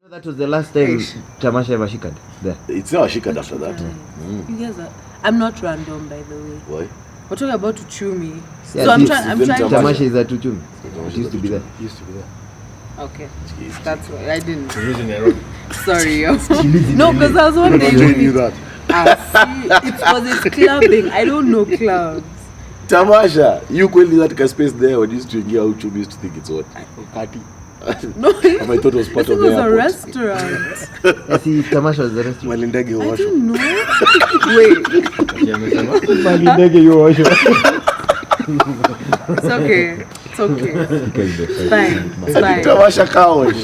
That was the last time Tamasha ever shikad there. It's never shikad after that. You guys are... I'm not random, by the way. Why? We're talking about Tuchumi. Yeah, So I'm this- trying Tamasha to... is a Tuchumi. It used to be there. Used to be there. Okay. That's why I didn't... Using Nairobi. Sorry. No, because I was wondering. Jay knew that. See, it's because it's clubbing. I don't know clubs. Tamasha, you kweli that space there when you used to ingia Uchumi used to think it's what? Party. No, I thought it was part this of the was a airport. restaurant. I see Tamasha was the restaurant. Malindege I washo. don't know. Wait, Malindege you wash. it's okay. It's okay. It's fine. It's fine. Tamasha car wash.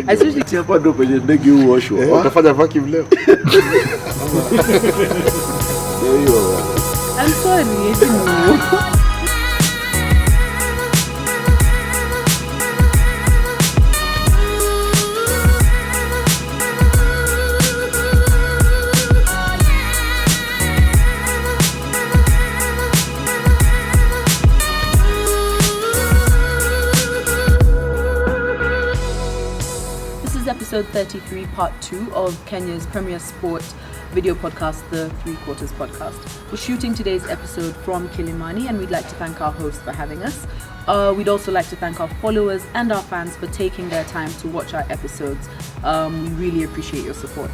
Especially Hapa ndo penye ndege huoshwa. Utafanya vacuum leo. I'm sorry, I didn't know. Episode 33, part 2 of Kenya's premier sport video podcast, the 3 Quarters podcast. We're shooting today's episode from Kilimani, and we'd like to thank our host for having us. We'd also like to thank our followers and our fans for taking their time to watch our episodes. We really appreciate your support.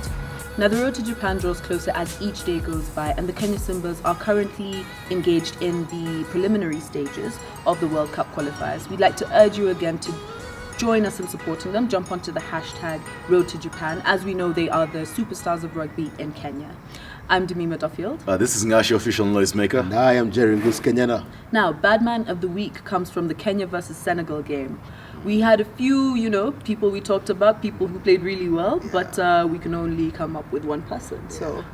Now, the road to Japan draws closer as each day goes by, and the Kenya Simbas are currently engaged in the preliminary stages of the World Cup qualifiers. We'd like to urge you again to join us in supporting them. Jump onto the hashtag Road to Japan, as we know they are the superstars of rugby in Kenya. I'm Demima Duffield. This is Ngashi, official noisemaker. And I am Jerry Goose Kenyana. Now, Bad Man of the Week comes from the Kenya versus Senegal game. We had a few, people we talked about, people who played really well, but we can only come up with one person. So,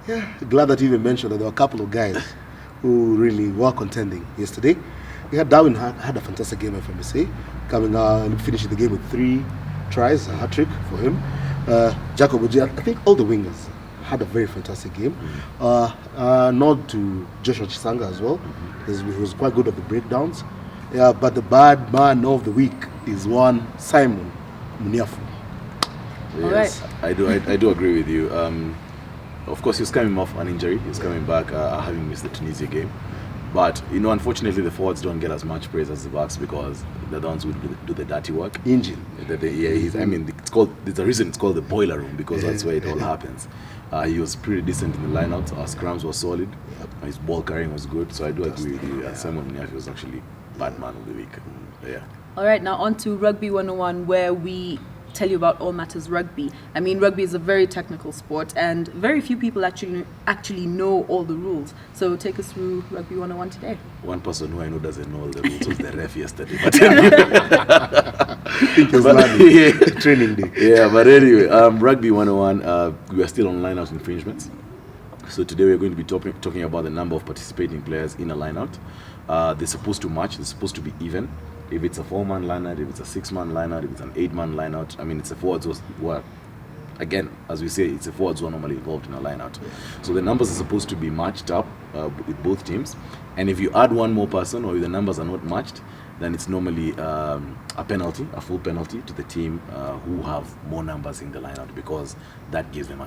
yeah, glad that you even mentioned that there were a couple of guys who really were contending yesterday. We had Darwin had a fantastic game, if I may say, coming out and finishing the game with 3 tries, a hat-trick for him. Jacob Oji, I think all the wingers had a very fantastic game. Nod to Joshua Chisanga as well. He was quite good at the breakdowns. Yeah, but the bad man of the week is one Simon Muniafu. Yes, I do agree with you. Of course, he's coming off an injury. He's coming back having missed the Tunisia game. But, unfortunately, the forwards don't get as much praise as the backs because they're the ones who do the dirty work. Engine. There's a reason it's called the boiler room because that's where it all happens. He was pretty decent in the lineout. Our scrums were solid. His ball carrying was good. So I do agree with you. Simon Muniafi was actually bad man of the week. Yeah. All right, now on to Rugby 101, where we tell you about all matters rugby. I mean, rugby is a very technical sport, and very few people actually know all the rules. So take us through Rugby 101 today. One person who I know doesn't know all the rules was the ref yesterday. But I think it was learning. Training day. Yeah, but anyway, Rugby 101, we are still on line-out infringements. So today we're going to be talking about the number of participating players in a line-out. They're supposed to match, they're supposed to be even. If it's a 4-man line-out, if it's a 6-man line-out, if it's an 8-man line-out, it's a forwards who are, again, as we say, it's a forwards who are normally involved in a line-out. So the numbers are supposed to be matched up with both teams. And if you add one more person or if the numbers are not matched, then it's normally a penalty, a full penalty to the team who have more numbers in the line-out because that gives them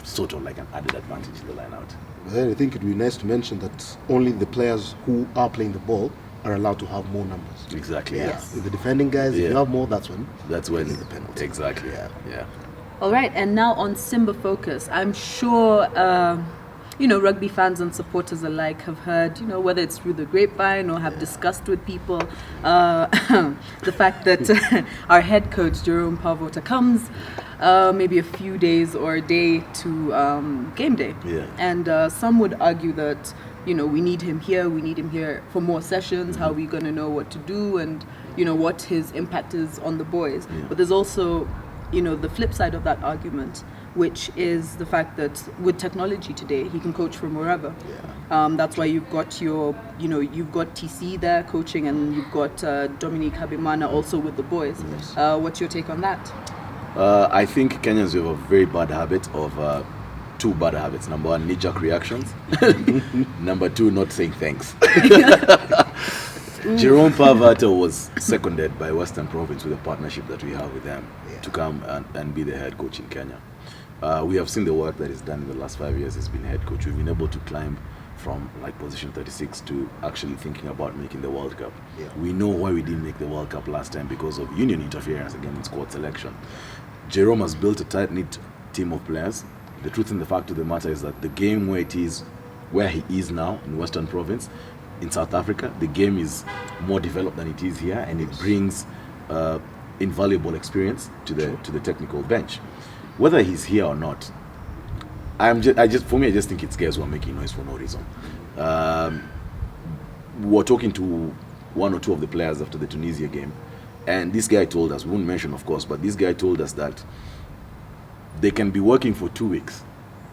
sort of like an added advantage in the line-out. I think it would be nice to mention that only the players who are playing the ball are allowed to have more numbers. Exactly. Yes. If the defending guys, if you have more, that's when the penalty. Exactly. Yeah. All right, and now on Simba Focus. I'm sure rugby fans and supporters alike have heard, whether it's through the grapevine or have discussed with people, the fact that our head coach Jerome Pavota comes maybe a few days or a day to game day. Yeah. And some would argue that we need him here for more sessions. How are we going to know what to do and, what his impact is on the boys? Yeah. But there's also, the flip side of that argument, which is the fact that with technology today, he can coach from wherever. Yeah. That's why you've got you've got TC there coaching, and you've got Dominique Habimana also with the boys. Yes. What's your take on that? I think Kenyans have a very bad habit of 2 bad habits. Number 1, knee-jerk reactions. Number 2, not saying thanks. Jerome Parvata was seconded by Western Province with a partnership that we have with them to come and be the head coach in Kenya. We have seen the work that is done in the last 5 years. He's been head coach. We've been able to climb from like position 36 to actually thinking about making the World Cup. Yeah. We know why we didn't make the World Cup last time, because of union interference again in squad selection. Jerome has built a tight-knit team of players. The truth and the fact of the matter is that the game where he is now in Western Province, in South Africa, the game is more developed than it is here, and it brings invaluable experience to the technical bench. Whether he's here or not, I just think it's guys who are making noise for no reason. We were talking to one or two of the players after the Tunisia game, and this guy told us, we won't mention of course, but this guy told us that they can be working for 2 weeks,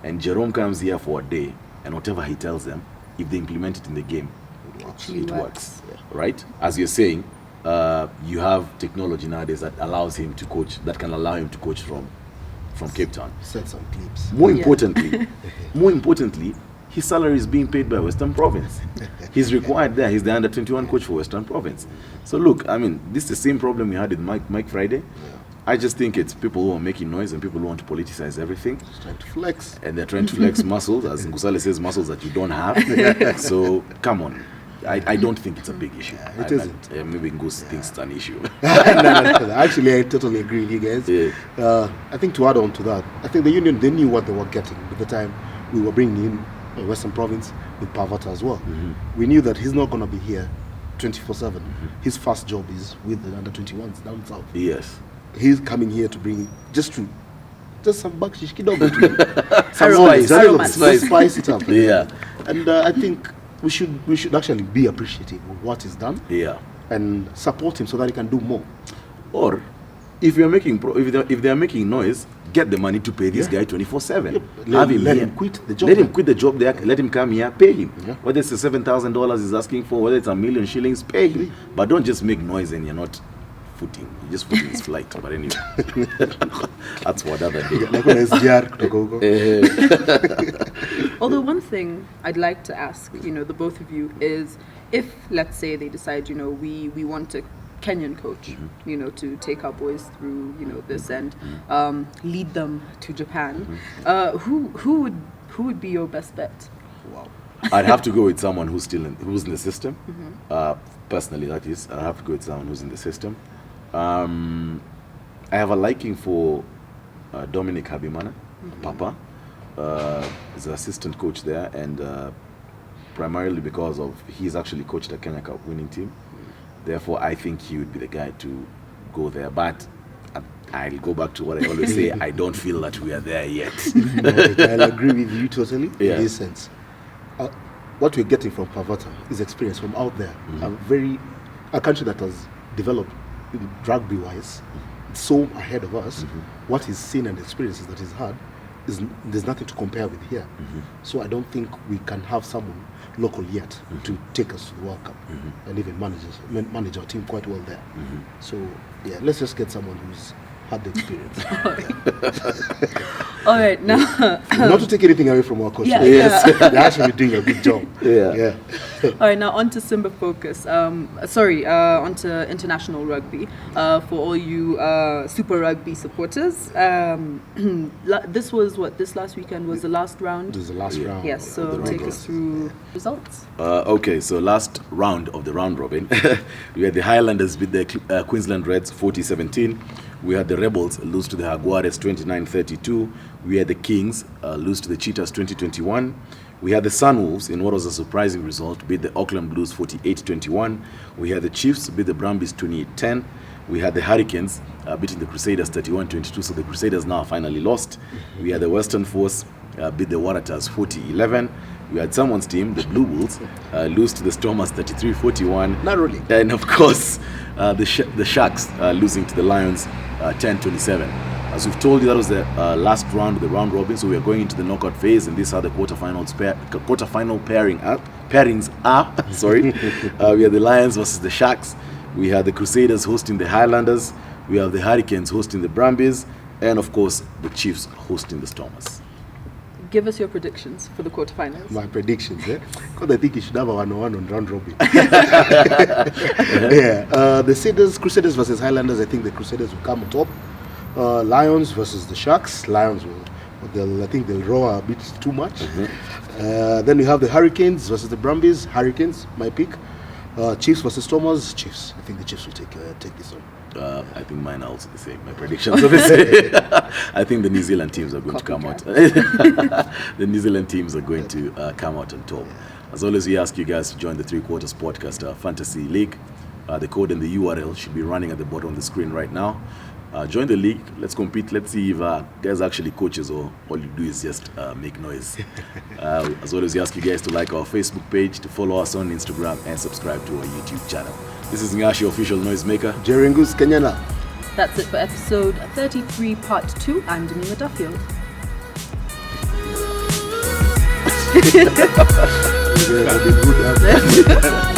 and Jerome comes here for a day, and whatever he tells them, if they implement it in the game, it works. Yeah. Right? As you're saying, you have technology nowadays that allows him to coach, that can allow him to coach from Cape Town. Send some clips. More importantly, his salary is being paid by Western Province. He's required there. He's the under 21 coach for Western Province. So look, I mean, this is the same problem we had with Mike Friday. I just think it's people who are making noise and people who want to politicize everything. Just trying to flex. And they're trying to flex muscles, as Ngusale says, muscles that you don't have. So come on. I don't think it's a big issue. It isn't. Maybe Ngus thinks it's an issue. No. Actually, I totally agree with you guys. Yeah. I think to add on to that, I think the union, they knew what they were getting at the time we were bringing in Western Province with Parvata as well. We knew that he's not going to be here 24/7. His first job is with the under 21s down south. Yes. He's coming here to bring just some bakshish kidogo to Spice. spice it up. Yeah. And I think we should actually be appreciative of what he's done. Yeah. And support him so that he can do more. Or if you're making if they're making noise, get the money to pay this guy 24/7. Yep. Have him let here. him quit the job. Let him quit the job there. Let him come here. Pay him. Yeah. Whether it's $7,000 he's asking for, whether it's $1 million shillings, pay him. But don't just make noise and you're not footing. You're just footing his flight. But anyway, that's for another day. Like when SGR kutoka huko. Although one thing I'd like to ask, the both of you, is if, let's say, they decide, we want a Kenyan coach, to take our boys through, this and lead them to Japan, who would be your best bet? Wow. I'd have to go with someone who's in the system. Personally, that is, I have to go with someone who's in the system. I have a liking for Dominic Habimana, Papa. He's an assistant coach there, and primarily because of he's actually coached a Kenya Cup winning team. Therefore, I think he would be the guy to go there. But I'll go back to what I always say, I don't feel that we are there yet. I'll agree with you totally Yeah. in this sense. What we're getting from Parvata is experience from out there. A country that has developed rugby-wise so ahead of us. What he's seen and experiences that he's had, there's nothing to compare with here. So I don't think we can have someone local yet to take us to the World Cup and even manage our team quite well there. So yeah, let's just get someone who's had the experience. All right, now not to take anything away from our coach. Yeah, Yes, they're actually doing a good job. Yeah. all right, now on to Simba Focus. On to international rugby. For all you Super Rugby supporters, this last weekend was the last round. This is the last round. Yes, so take us through results. Okay, so last round of the round robin, we had the Highlanders beat the Queensland Reds 40-17. We had the Rebels lose to the Jaguares 29-32. We had the Kings lose to the Cheetahs 20-21. We had the Sunwolves, in what was a surprising result, beat the Auckland Blues 48-21. We had the Chiefs beat the Brumbies 28-10. We had the Hurricanes beating the Crusaders 31-22, so the Crusaders now finally lost. We had the Western Force beat the Waratahs 40-11. We had someone's team, the Blue Bulls, lose to the Stormers 33-41. Not really. And of course, the Sharks losing to the Lions 10-27. As we've told you, that was the last round of the round robin, so we are going into the knockout phase, and these are the quarterfinal pairings are. Sorry, we have the Lions versus the Sharks. We have the Crusaders hosting the Highlanders. We have the Hurricanes hosting the Brumbies, and of course, the Chiefs hosting the Stormers. give us your predictions for the quarterfinals. My predictions, because I think you should have a 1-on-1 on round robin. Yeah, the Crusaders versus Highlanders. I think the Crusaders will come on top. Lions versus the Sharks. Lions will. I think they'll roar a bit too much. Then we have the Hurricanes versus the Brumbies. Hurricanes, my pick. Chiefs versus Stormers. Chiefs. I think the Chiefs will take this one. I think mine are also the same. My predictions are the same. I think the New Zealand teams are going to come out. The New Zealand teams are going to come out on top. As always, we ask you guys to join the 3 Quarters Podcast Fantasy League. The code and the URL should be running at the bottom of the screen right now. Join the league. Let's compete. Let's see if guys are actually coaches or all you do is just make noise. As always, we ask you guys to like our Facebook page, to follow us on Instagram, and subscribe to our YouTube channel. This is Ngashi, official noisemaker. Jeringus Kenyana. That's it for episode 33, part 2. I'm Demima Duffield. Yeah,